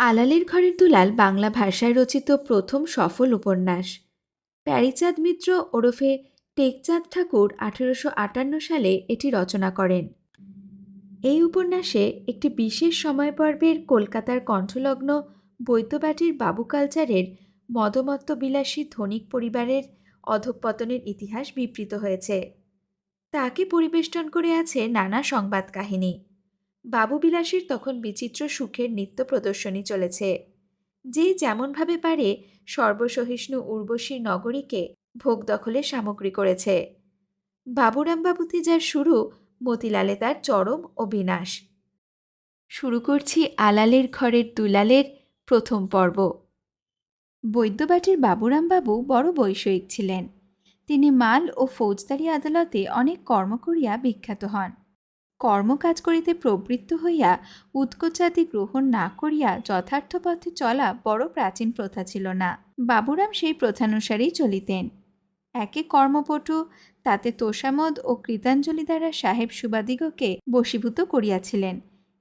আলালের ঘরের দুলাল বাংলা ভাষায় রচিত প্রথম সফল উপন্যাস। প্যারীচাঁদ মিত্র ওরফে টেকচাঁদ ঠাকুর 1858 সালে এটি রচনা করেন। এই উপন্যাসে একটি বিশেষ সময় পর্বের কলকাতার কণ্ঠলগ্ন বৈদ্যবাটীর বাবু কালচারের মদমত্ত বিলাসী ধনিক পরিবারের অধঃপতনের ইতিহাস বিবৃত হয়েছে। তাকে পরিবেষ্টন করে আছে নানা সংবাদ কাহিনী। বাবু বিলাসীর তখন বিচিত্র সুখের নিত্য প্রদর্শনী চলেছে। যে যেমনভাবে পারে সর্বসহিষ্ণু উর্বশীর নগরীকে ভোগ দখলের সামগ্রী করেছে। বাবুরামবাবুতে যার শুরু, মতিলালে তার চরম ও বিনাশ। শুরু করছি আলালের ঘরের দুলালের প্রথম পর্ব। বৈদ্যবাটীর বাবুরামবাবু বড় বৈষয়িক ছিলেন। তিনি মাল ও ফৌজদারি আদালতে অনেক কর্ম করিয়া বিখ্যাত হন। কর্মকাজ করিতে প্রবৃত্ত হইয়া উৎকোচাদি গ্রহণ না করিয়া যথার্থ পথে চলা বড় প্রাচীন প্রথা ছিল না। বাবুরাম সেই প্রথানুসারেই চলিতেন। একে কর্মপটু, তাতে তোষামোদ ও কৃতাঞ্জলি দ্বারা সাহেব সুবাদিগকে বশীভূত করিয়াছিলেন।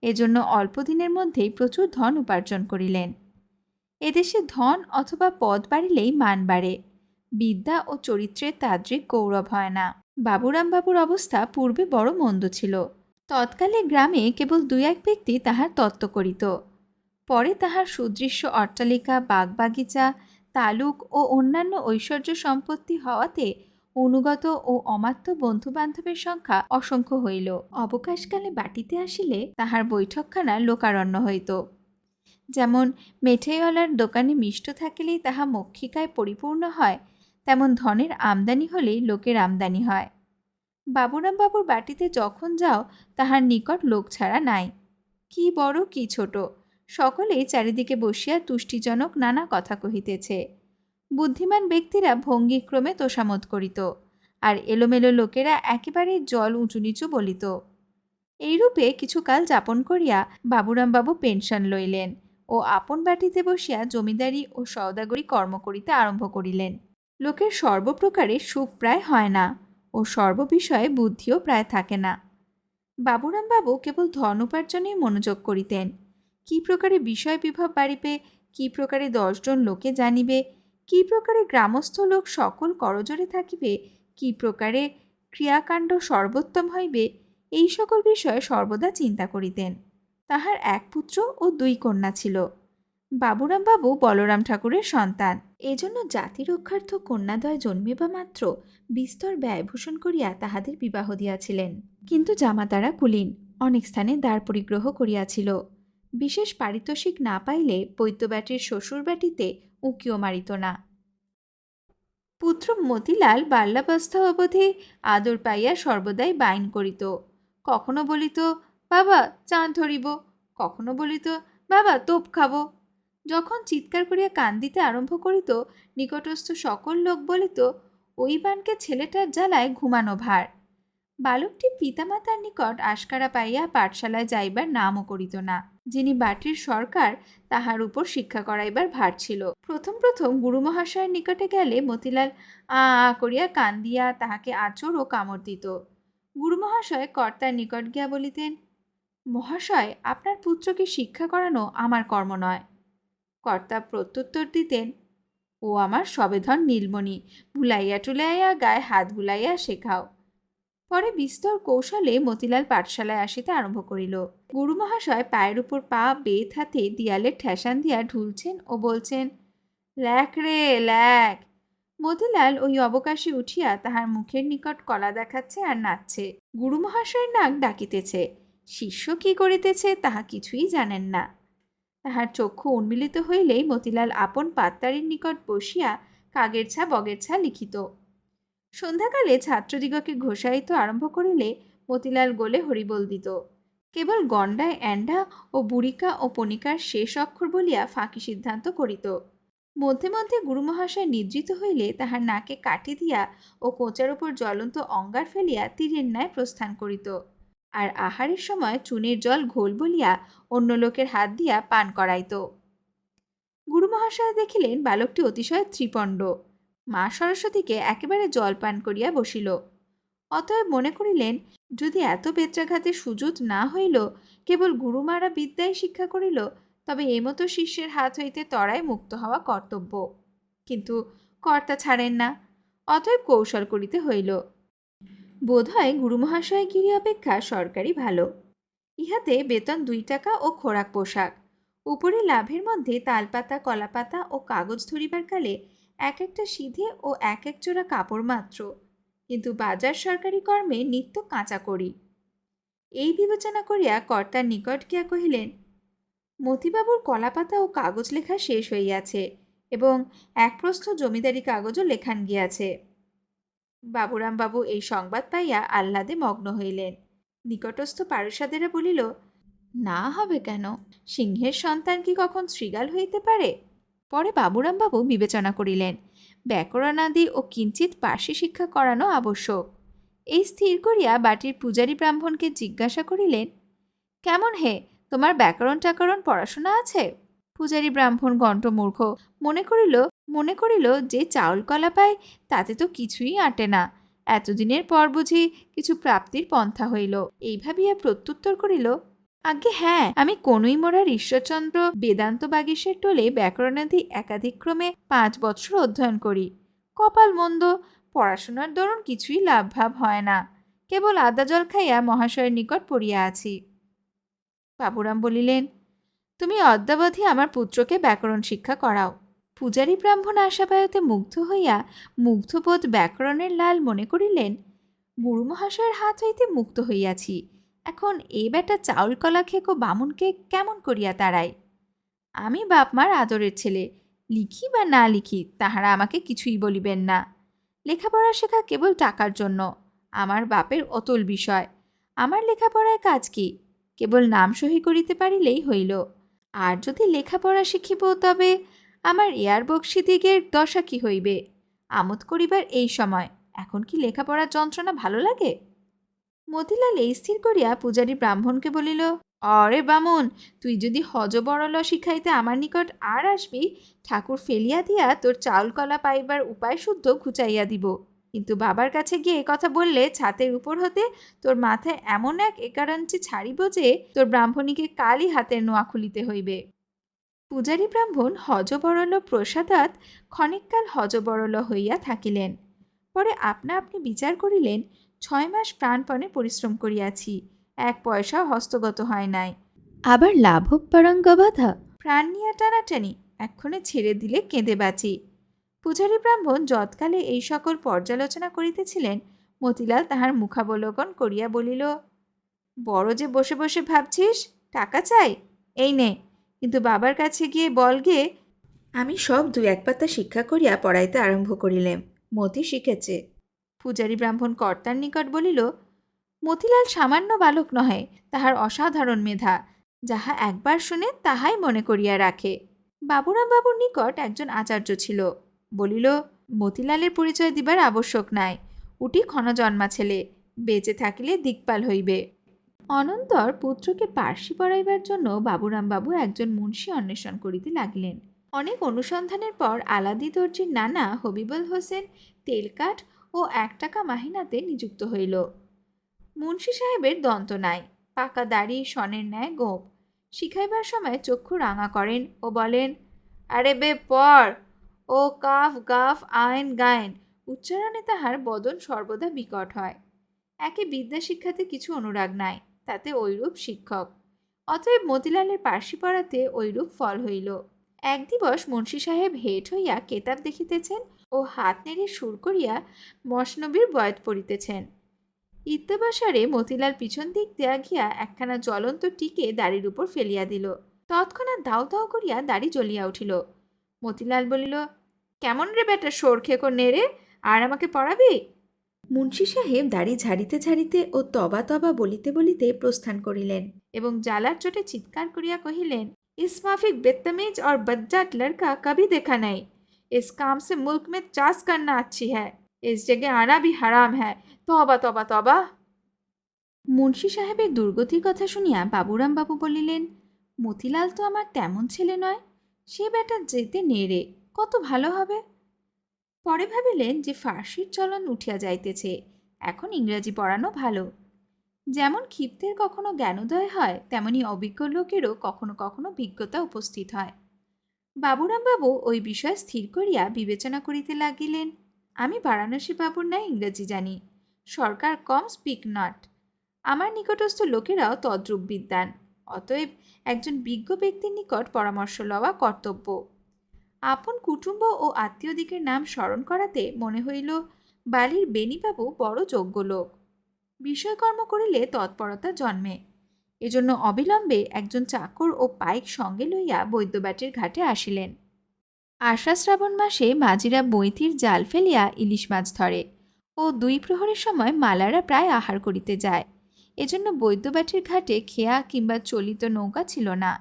এজন্য অল্প দিনের মধ্যেই প্রচুর ধন উপার্জন করিলেন। এদেশে ধন অথবা পদ বাড়িলেই মান বাড়ে, বিদ্যা ও চরিত্রের তাদ্রিক গৌরব হয় না। বাবুরামবাবুর অবস্থা পূর্বে বড় মন্দ ছিল। তৎকালে গ্রামে কেবল দুই এক ব্যক্তি তাহার তত্ত্ব করিত। পরে তাহার সুদৃশ্য অট্টালিকা, বাগবাগিচা, তালুক ও অন্যান্য ঐশ্বর্য সম্পত্তি হওয়াতে অনুগত ও অমাত্য বন্ধুবান্ধবের সংখ্যা অসংখ্য হইল। অবকাশকালে বাটিতে আসিলে তাহার বৈঠকখানা লোকারণ্য হইত। যেমন মেঠাইওয়ালার দোকানে মিষ্ট থাকিলেই তাহা মক্ষিকায় পরিপূর্ণ হয়, তেমন ধনের আমদানি হলেই লোকের আমদানি হয়। বাবুরামবাবুর বাটিতে যখন যাও, তাহার নিকট লোক ছাড়া নাই। কি বড় কি ছোট, সকলেই চারিদিকে বসিয়া তুষ্টিজনক নানা কথা কহিতেছে। বুদ্ধিমান ব্যক্তিরা ভঙ্গিক্রমে তোষামোদ করিত, আর এলোমেলো লোকেরা একেবারে জল উঁচু নিচু বলিত। এইরূপে কিছুকাল যাপন করিয়া বাবুরামবাবু পেনশন লইলেন ও আপন বাটিতে বসিয়া জমিদারি ও সওদাগরি কর্ম করিতে আরম্ভ করিলেন। লোকের সর্বপ্রকারে সুখ প্রায় হয় না ও সর্ববিষয়ে বুদ্ধিও প্রায় থাকে না। বাবুরামবাবু কেবল ধন উপার্জনেই মনোযোগ করিতেন। কি প্রকারে বিষয় বিভব বাড়িবে, কি প্রকারে 10 জন লোকে জানিবে, কি প্রকারে গ্রামস্থ লোক সকল করজোড়ে থাকিবে, কি প্রকারে ক্রিয়াকাণ্ড সর্বোত্তম হইবে, এই সকল বিষয়ে সর্বদা চিন্তা করিতেন। তাহার এক পুত্র ও 2 কন্যা ছিল। বাবুরামবাবু বলরাম ঠাকুরের সন্তান। এজন্য জাতি রক্ষার্থ কন্যাদ্বয় জন্মিবা মাত্র বিস্তর ব্যয়ভূষণ করিয়া তাহাদের বিবাহ দিয়াছিলেন। কিন্তু জামাতারা কুলীন, অনেক স্থানে দ্বার পরিগ্রহ করিয়াছিল। বিশেষ পারিতোষিক না পাইলে বৈদ্যবাটীর শ্বশুর বাটিতে উঁকিও মারিত না। পুত্র মতিলাল বাল্যাবস্থা অবধি আদর পাইয়া সর্বদাই বাইন করিত। কখনো বলিত, বাবা চাঁদ ধরিব, কখনো বলিত, বাবা তোপ খাব। যখন চিৎকার করিয়া কান্দিতে আরম্ভ করিত, নিকটস্থ সকল লোক বলিত, ওই বানকে ছেলেটার জ্বালায় ঘুমানো ভার। বালকটি পিতামাতার নিকট আশকারা পাইয়া পাঠশালায় যাইবার নামও করিত না। যিনি বাটির সরকার, তাহার উপর শিক্ষা করাইবার ভার ছিল। প্রথম প্রথম গুরুমহাশয়ের নিকটে গেলে মতিলাল আ করিয়া কান্দিয়া তাহাকে আঁচড় ও কামড় দিত। গুরুমহাশয় কর্তার নিকট গিয়া বলিতেন, মহাশয়, আপনার পুত্রকে শিক্ষা করানো আমার কর্ম নয়। কর্তা প্রত্যুত্তর দিতেন, ও আমার সবেধন নীলমণি, ভুলাইয়া টুলাইয়া গায়ে হাত বুলাইয়া শেখাও। পরে বিস্তর কৌশলে মতিলাল পাঠশালায় আসিতে আরম্ভ করিল। গুরুমহাশয় পায়ের উপর পা বেত হাতে দিয়ালে ঠেসান দিয়া ঢুলছেন ও বলছেন, লেখ রে লেখ। মতিলাল ওই অবকাশে উঠিয়া তাহার মুখের নিকট কলা দেখাচ্ছে আর নাচছে। গুরুমহাশয়ের নাক ডাকিতেছে, শিষ্য কি করিতেছে তাহা কিছুই জানেন না। তাহার চক্ষু উন্মিলিত হইলেই মতিলাল আপন পাত্তারির নিকট বসিয়া কাগের ছা বগের ছা লিখিত। সন্ধ্যাকালে ছাত্রদিগকে ঘোষাইতে আরম্ভ করিলে মতিলাল গোলে হরিবোল দিত। কেবল গণ্ডায় অ্যান্ডা ও বুড়িকা ও পণিকার শেষ অক্ষর বলিয়া ফাঁকি সিদ্ধান্ত করিত। মধ্যে মধ্যে গুরুমহাশয় নিদ্রিত হইলে তাহার নাকে কাঠি দিয়া ও কোঁচার উপর জ্বলন্ত অঙ্গার ফেলিয়া তীরের ন্যায় প্রস্থান করিত। আর আহারের সময় চুনের জল ঘোল বলিয়া অন্য লোকের হাত দিয়া পান করাইত। গুরুমহাশয় দেখিলেন বালকটি অতিশয় ত্রিপণ্ড, মা সরস্বতীকে একেবারে জল পান করিয়া বসিল। অতএব মনে করিলেন, যদি এত বেত্রাঘাতে সুযোগ না হইল, কেবল গুরুমারা বিদ্যায় শিক্ষা করিল, তবে এমতো শিষ্যের হাত হইতে তরাই মুক্ত হওয়া কর্তব্য। কিন্তু কর্তা ছাড়েন না, অতএব কৌশল করিতে হইল। বোধহয় গুরুমহাশয়গিরি অপেক্ষা সরকারি ভালো। ইহাতে বেতন 2 টাকা ও খোরাক পোশাক। উপরে লাভের মধ্যে তালপাতা, কলাপাতা ও কাগজ ধরিবার কালে এক একটা সিধে ও এক এক জোড়া কাপড় মাত্র। কিন্তু বাজার সরকারি কর্মে নিত্য কাঁচা করি। এই বিবেচনা করিয়া কর্তার নিকট গিয়া কহিলেন, মতিবাবুর কলাপাতা ও কাগজ লেখা শেষ হইয়াছে এবং এক প্রস্থ জমিদারি কাগজও লেখান গিয়াছে। বাবুরাম বাবু এই সংবাদ পাইয়া আহ্লাদে মগ্ন হইলেন। নিকটস্থ পারসাদেরা বলিল, না হবে কেন? সিংহের সন্তান কি কখন শৃগাল হইতে পারে? পরে বাবুরাম বাবু বিবেচনা করিলেন, ব্যাকরণাদি ও কিঞ্চিত পার্সি শিক্ষা করানো আবশ্যক। এই স্থির করিয়া বাটির পূজারী ব্রাহ্মণকে জিজ্ঞাসা করিলেন, কেমন হে, তোমার ব্যাকরণ টাকরণ পড়াশোনা আছে? পূজারী ব্রাহ্মণ গণ্ঠমূর্খ মনে করিল যে চাউল কলা পায় তাতে তো কিছুই আঁটে না, এতদিনের পর বুঝি কিছু প্রাপ্তির পন্থা হইল। এই ভাবিয়া প্রত্যুত্তর করিল, আজ্ঞে হ্যাঁ, আমি কনুই মোড়ার ঈশ্বরচন্দ্র বেদান্ত বাগীশের টোলে ব্যাকরণাদি একাধিক্রমে 5 বৎসর অধ্যয়ন করি। কপাল মন্দ, পড়াশোনার দরুন কিছুই লাভ ভাব হয় না, কেবল আদা জল খাইয়া মহাশয়ের নিকট পড়িয়া আছি। বাবুরাম বলিলেন, তুমি অদ্যাবধি আমার পুত্রকে ব্যাকরণ শিক্ষা করাও। পূজারী ব্রাহ্মণ আশাপায়তে মুগ্ধ হইয়া মুগ্ধবোধ ব্যাকরণের লাল মনে করিলেন, গুরু মহাশয়ের হাত হইতে মুক্ত হইয়াছি, এখন এই বেটা চাউল কলা খেকো বামুনকে কেমন করিয়া তাড়াই? আমি বাপমার আদরের ছেলে, লিখি বা না লিখি তাহারা আমাকে কিছুই বলিবেন না। লেখাপড়া শেখা কেবল টাকার জন্য, আমার বাপের অতল বিষয়। আমার লেখাপড়ায় কাজ কি? কেবল নাম সহি করিতে পারিলেই হইল। আর যদি লেখাপড়া শিখিব তবে আমার এয়ার বক্সিদিগের দশা কি হইবে? আমোদ করিবার এই সময়, এখন কি লেখাপড়ার যন্ত্রণা ভালো লাগে? মতিলাল এই স্থির করিয়া পূজারী ব্রাহ্মণকে বলিল, অরে বামুন, তুই যদি হজবরল শিখাইতে আমার নিকট আর আসবি, ঠাকুর ফেলিয়া দিয়া তোর চাউল কলা পাইবার উপায় শুদ্ধ ঘুচাইয়া দিব। কিন্তু বাবার কাছে গিয়ে কথা বললে ছাতের উপর হতে তোর মাথায় এমন এক একারাঞ্চি ছাড়িব যে তোর ব্রাহ্মণীকে কালই হাতের নোয়া খুলিতে হইবে। পূজারী ব্রাহ্মণ হজবরল প্রসাদাৎ ক্ষণিককাল হজবরল হইয়া থাকিলেন। পরে আপনা আপনি বিচার করিলেন, 6 মাস প্রাণপণে পরিশ্রম করিয়াছি, 1 পয়সাও হস্তগত হয় নাই, আবার লাভপারঙ্গ বাধা, প্রাণ নিয়া টানাটানি, এক্ষণে ছেড়ে দিলে কেঁদে বাঁচি। পূজারী ব্রাহ্মণ যৎকালে এই সকল পর্যালোচনা করিতেছিলেন, মতিলাল তাহার মুখাবলোকন করিয়া বলিল, বড় যে বসে বসে ভাবছিস, টাকা চাই, এই নে, কিন্তু বাবার কাছে গিয়ে বলগে আমি সব 2-1 পাতা শিক্ষা করিয়া পড়াইতে আরম্ভ করিলেম, মতি শিখেছে। পূজারী ব্রাহ্মণ কর্তার নিকট বলিল, মতিলাল সামান্য বালক নহে, তাহার অসাধারণ মেধা, যাহা একবার শুনে তাহাই মনে করিয়া রাখে। বাবুরাম বাবুর নিকট একজন আচার্য ছিল, বলিল, মতিলালের পরিচয় দিবার আবশ্যক নাই, উটি ক্ষণজন্মা ছেলে, বেঁচে থাকিলে দিকপাল হইবে। অনন্তর পুত্রকে পার্সি পড়াইবার জন্য বাবুরাম বাবু একজন মুন্সি অন্বেষণ করিতে লাগিলেন। অনেক অনুসন্ধানের পর আলাদি দর্জির নানা হবিবুল হোসেন তেলকাঠ ও 1 টাকা মাহিনাতে নিযুক্ত হইল। মুন্সি সাহেবের দন্ত নাই, পাকা দাড়ি, সনের ন্যায় গোঁপ। শিখাইবার সময় চক্ষু রাঙা করেন ও বলেন, আরে বে পড়, ও কাফ গাফ আইন গায়েন উচ্চারণে তাহার বদন সর্বদা বিকট হয়। একে বিদ্যা শিক্ষাতে কিছু অনুরাগ নাই, তাতে ঐরূপ শিক্ষক, অতএব মতিলালের পার্সি পড়াতে ঐরূপ ফল হইল। এক দিবস মুন্সি সাহেব হেঁট হইয়া কেতাব দেখিতেছেন ও হাত নেড়ে সুর করিয়া মসনবীর বয়াত পড়িতেছেন। ইত্যবসরে মতিলাল পিছন দিক দিয়া গিয়া একখানা জ্বলন্ত টিকে দাড়ির উপর ফেলিয়া দিল। তৎক্ষণাৎ দাউ দাউ করিয়া দাড়ি জ্বলিয়া উঠিল। মতিলাল বলিল, কেমন রে বেটা সোর খেকো নেড়ে, আর আমাকে পড়াবি? মুন্সি সাহেব দাড়ি ঝাড়িতে ঝাড়িতে ও তবা তবা বলিতে বলিতে প্রস্থান করিলেন এবং জ্বালার চোটে চিৎকার করিয়া কহিলেন, इस माफिक बदतमीज और बज्जात लड़का कभी देखा नहीं। इस काम से मुल्क में चास करना अच्छी है, इस जगह आना भी हराम है। तौबा तौबा तौबा। মুন্সি সাহেবের দুর্গতির কথা শুনিয়া বাবুরাম বাবু বলিলেন, মতিলাল তো আমার তেমন ছেলে নয়, সে বেটা যেতে নেড়ে, কত ভালো হবে। পরে ভাবিলেন যে ফার্সির চলন উঠিয়া যাইতেছে, এখন ইংরাজি পড়ানো ভালো। যেমন ক্ষিপ্তের কখনো জ্ঞানোদয় হয়, তেমনি অভিজ্ঞ লোকেরও কখনো কখনো বিজ্ঞতা উপস্থিত হয়। বাবুরাম বাবু ওই বিষয় স্থির করিয়া বিবেচনা করিতে লাগিলেন। আমি বারাণসী বাবুর ন্যায় ইংরেজি জানি, সরকার কম স্পিক নট। আমার নিকটস্থ লোকেরাও তদ্রূপ বিদ্বান, অতএব একজন বিজ্ঞ ব্যক্তির নিকট পরামর্শ লওয়া কর্তব্য। আপন কুটুম্ব ও আত্মীয়দিগের নাম স্মরণ করাতে মনে হইল বালির বেণীবাবু বড় যোগ্য লোক। বিষয়কর্ম করিলে তৎপরতা জন্মে। এজন্য অবিলম্বে একজন চাকর ও পাইক সঙ্গে লইয়া বৈদ্যবাটির ঘাটে আসিলেন। আষাঢ় শ্রাবণ মাসে মাঝিরা বৈতির জাল ফেলিয়া ইলিশ মাছ ধরে ও 2 প্রহরের সময় মালারা প্রায় আহার করিতে যায়। এজন্য বৈদ্যবাটির ঘাটে খেয়া কিংবা চলিত নৌকা ছিল না।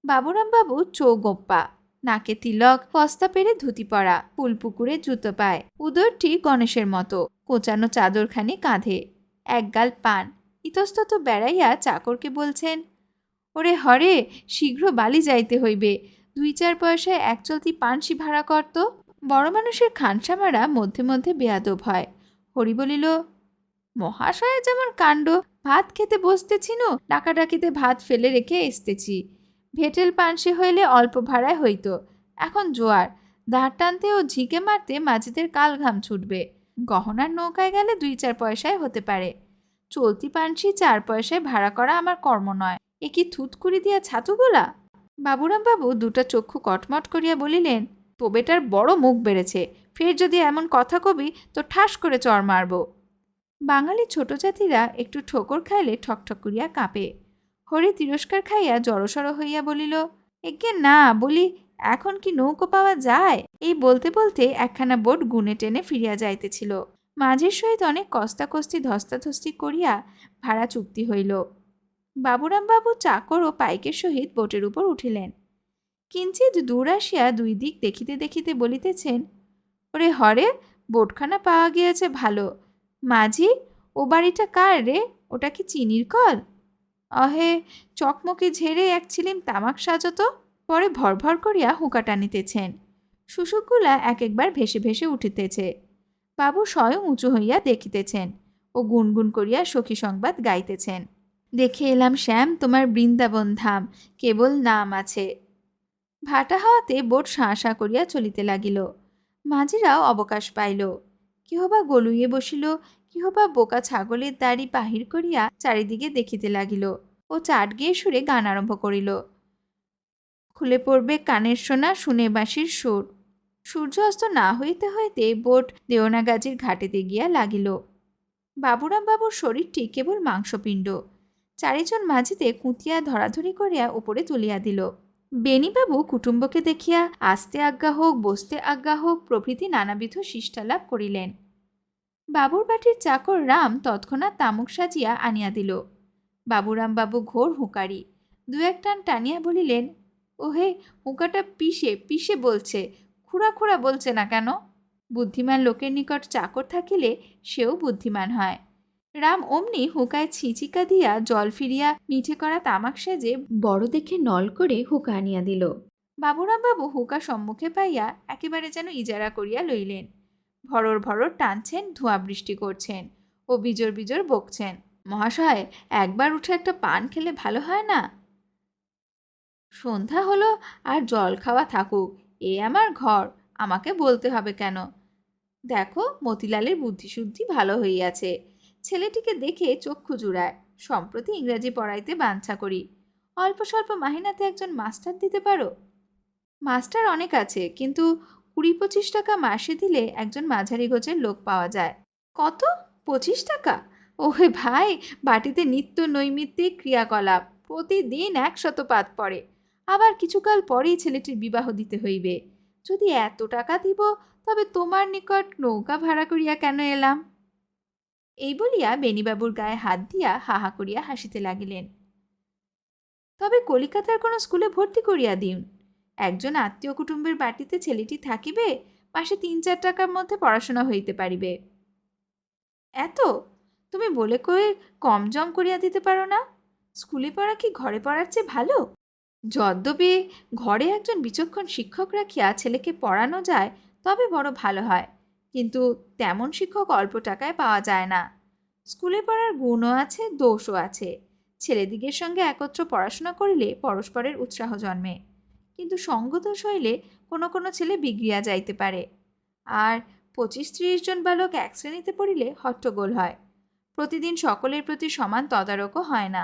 বাবুরাম বাবু চৌগোপ্পা, নাকে তিলক, কস্তা পেরে ধুতি পরা, ফুলপুকুরে জুতো পায়, উদরটি গণেশের মতো, কোচানো চাদরখানি কাঁধে, একগাল পান, ইতস্তত বেড়াইয়া চাকরকে বলছেন, ওরে হরে, শীঘ্র বালি যাইতে হইবে, 2-4 পয়সায় 1 চলতি পানসি ভাড়া করত। বড় মানুষের খানসামারা মধ্যে মধ্যে বেয়াদব হয়। হরি বলিল, মহাশয়ের যেমন কাণ্ড, ভাত খেতে বসতেছিনু, ডাকাডাকিতে ভাত ফেলে রেখে এসতেছি। ভেটেল পানসি হইলে অল্প ভাড়ায় হইত, এখন জোয়ার, দাঁড় টানতে ও ঝিকে মারতে মাঝিদের কাল ঘাম ছুটবে। গহনার নৌকায় গেলে 2-4 পয়সায় হতে পারে, চলতি পানসি 4 পয়সায় ভাড়া করা আমার কর্ম নয়। এ কি থুতকুড়ি দিয়া ছাতুগোলা? বাবুরাম বাবু দুটা চক্ষু কটমট করিয়া বলিলেন, তো বেটার বড় মুখ বেড়েছে, ফের যদি এমন কথা কবি তো ঠাস করে চড় মারব। বাঙালি ছোট জাতিরা একটু ঠোকর খাইলে ঠকঠক করিয়া কাঁপে। হরি তিরস্কার খাইয়া জড়সড় হইয়া বলিল, একে না, বলি এখন কি নৌকো পাওয়া যায়? এই বলতে বলতে একখানা বোট গুনে টেনে ফিরিয়া যাইতেছিল। মাঝির সহিত অনেক কস্তাকস্তি ধস্তাধস্তি করিয়া ভাড়া চুক্তি হইল। বাবুরাম বাবু চাকর ও পাইকের সহিত বোটের উপর উঠিলেন। কিঞ্চিত দূর আসিয়া 2 দিক দেখিতে দেখিতে বলিতেছেন, ওরে হরে, বোটখানা পাওয়া গিয়েছে ভালো। মাঝি, ও বাড়িটা কার রে? ওটা কি চিনির কল? অহে, চকমকে ঝেড়ে এক ছিলিম তামাক সাজত। পরে ভরভর করিয়া হুঁকা টানিতেছেন। শুশুকগুলা এক একবার ভেসে ভেসে উঠিতেছে। বাবু স্বয়ং উঁচু হইয়া দেখিতেছেন ও গুনগুন করিয়া সখী সংবাদ গাইতেছেন। দেখে এলাম শ্যাম তোমার বৃন্দাবন ধাম, কেবল নাম আছে। ভাটা হাওয়াতে বোট শাঁ শাঁ করিয়া চলিতে লাগিল। মাঝিরাও অবকাশ পাইল। কেহ বা গলুইয়ে বসিল, কেহ বা বোকা ছাগলের দাড়ি বাহির করিয়া চারিদিকে দেখিতে লাগিল ও চাট গিয়ে সুরে গান আরম্ভ করিল। খুলে পড়বে কানের সোনা, শুনে বাঁশির সুর। সূর্য অস্ত না হইতে হইতে বোট দেওনাগাজির ঘাটেতে গিয়া লাগিল। বাবুরাম বাবুর শরীরটি কেবল মাংসপিণ্ড। 4 জন মাঝিতে কুঁতিয়া ধরাধরি করিয়া উপরে তুলিয়া দিল। বেণীবাবু কুটুম্বকে দেখিয়া আসতে আজ্ঞা হোক, বসতে আজ্ঞা হোক প্রভৃতি নানাবিধ শিষ্টালাভ করিলেন। বাবুর বাটির চাকর রাম তৎক্ষণাৎ তামুক সাজিয়া আনিয়া দিল। বাবুরাম বাবু ঘোর হুঁকারি, 2-1 টান টানিয়া বলিলেন, ওহে, হুঁকাটা পিষে পিষে বলছে, খুঁড়া খুঁড়া বলছে না কেন? বুদ্ধিমান লোকের নিকট চাকর থাকিলে সেও বুদ্ধিমান হয়। রাম অমনি হুঁকায় ছিচিকা দিয়া জল ফিরিয়া মিঠে করা তামাক সেজে বড় দেখে নল করে হুঁকা আনিয়া দিল। বাবুরাম বাবু হুঁকা সম্মুখে পাইয়া একেবারে যেন ইজারা করিয়া লইলেন। ভরর ভরর টানছেন, ধোঁয়া বৃষ্টি করছেন ও বিজোর বিজোর বকছেন, মহাশয়, একবার উঠে একটা পান খেলে ভালো হয় না? সন্ধ্যা হলো আর জল খাওয়া থাকুক, এ আমার ঘর, আমাকে বলতে হবে কেন? দেখো, মতিলালের বুদ্ধিশুদ্ধি ভালো হইয়াছে, ছেলেটিকে দেখে চক্ষু জুড়ায়। সম্প্রতি ইংরাজি পড়াইতে বাঞ্ছা করি, অল্প স্বল্প মাহিনাতে একজন মাস্টার দিতে পারো? মাস্টার অনেক আছে, কিন্তু 20-25 টাকা মাসে দিলে একজন মাঝারি গোছের লোক পাওয়া যায়। কত? 25 টাকা? ওহে ভাই, বাটিতে নিত্য নৈমিত্তিক ক্রিয়াকলাপ, প্রতিদিন 100 পাত পড়ে, আবার কিছুকাল পরেই ছেলেটির বিবাহ দিতে হইবে। যদি এত টাকা দিব, তবে তোমার নিকট নৌকা ভাড়া করিয়া কেন এলাম? এই বলিয়া বেণীবাবুর গায়ে হাত দিয়া হাহা করিয়া হাসিতে লাগিলেন। তবে কলিকাতার কোনো স্কুলে ভর্তি করিয়া দিন। একজন আত্মীয় কুটুম্বের বাটিতে ছেলেটি থাকিবে, মাসে 3-4 টাকার মধ্যে পড়াশোনা হইতে পারিবে। এত? তুমি বলে কয়ে কম জম করিয়া দিতে পারো না? স্কুলে পড়া কি ঘরে পড়ার চেয়ে ভালো? যদ্যপি ঘরে একজন বিচক্ষণ শিক্ষক রাখিয়া ছেলেকে পড়ানো যায়, তবে বড় ভালো হয়, কিন্তু তেমন শিক্ষক অল্প টাকায় পাওয়া যায় না। স্কুলে পড়ার গুণও আছে, দোষও আছে। ছেলেদিগের সঙ্গে একত্র পড়াশোনা করিলে পরস্পরের উৎসাহ জন্মে, কিন্তু সঙ্গদোষ হইলে কোনো কোনো ছেলে বিগড়িয়া যাইতে পারে। আর 25-30 জন বালক এক শ্রেণীতে পড়িলে হট্টগোল হয়। প্রতিদিন সকলের প্রতি সমান তদারকও হয় না,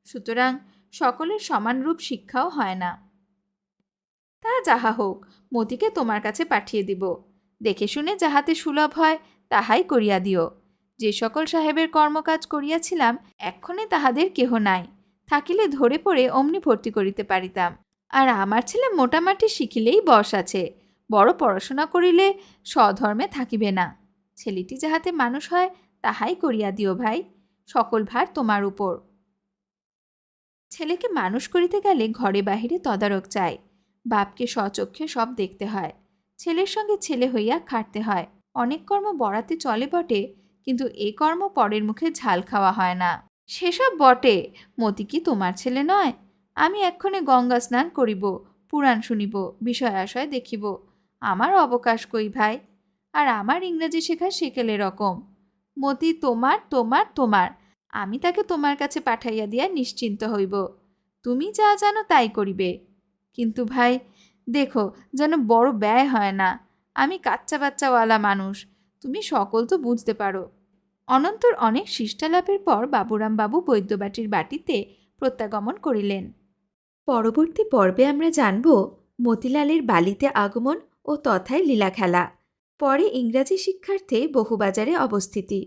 সুতরাং সকলের সমানরূপ শিক্ষাও হয় না। তা যাহা হোক, মতিকে তোমার কাছে পাঠিয়ে দিব। দেখে শুনে যাহাতে সুলভ হয় তাহাই করিয়া দিও। যে সকল সাহেবের কর্মকাজ করিয়াছিলাম, এক্ষণে তাহাদের কেহ নাই, থাকিলে ধরে পড়ে অমনি ভর্তি করিতে পারিতাম। আর আমার ছেলে মোটামাটি শিখিলেই বশ আছে, বড় পড়াশোনা করিলে স্বধর্মে থাকিবে না। ছেলেটি যাহাতে মানুষ হয় তাহাই করিয়া দিও ভাই, সকল ভার তোমার উপর। ছেলেকে মানুষ করিতে গেলে ঘরে বাহিরে তদারক চাই। বাপকে স্বচক্ষে সব দেখতে হয়, ছেলের সঙ্গে ছেলে হইয়া খাটতে হয়। অনেক কর্ম বড়াতে চলে বটে, কিন্তু এ কর্ম পরের মুখে ঝাল খাওয়া হয় না। সেসব বটে, মতি কি তোমার ছেলে নয়? আমি এক্ষণে গঙ্গা স্নান করিব, পুরাণ শুনিব, বিষয় আশয় দেখিব। আমার অবকাশ কই ভাই? আর আমার ইংরেজি শেখা সেকেলে রকম। মতি তোমার তোমার তোমার, আমি তাকে তোমার কাছে পাঠাইয়া দিয়া নিশ্চিন্ত হইব। তুমি যা জানো তাই করিবে। কিন্তু ভাই দেখো, যেন বড় ব্যয় হয় না। আমি কাচ্চা বাচ্চাওয়ালা মানুষ, তুমি সকল তো বুঝতে পারো। অনন্তর অনেক শিষ্টালাপের পর বাবুরাম বাবু বৈদ্যবাটির বাটিতে প্রত্যাগমন করিলেন। পরবর্তী পর্বে আমরা জানব মতিলালের বালিতে আগমন ও তথায় লীলা খেলা, পরে ইংরাজি শিক্ষার্থে বহুবাজারে অবস্থিতি।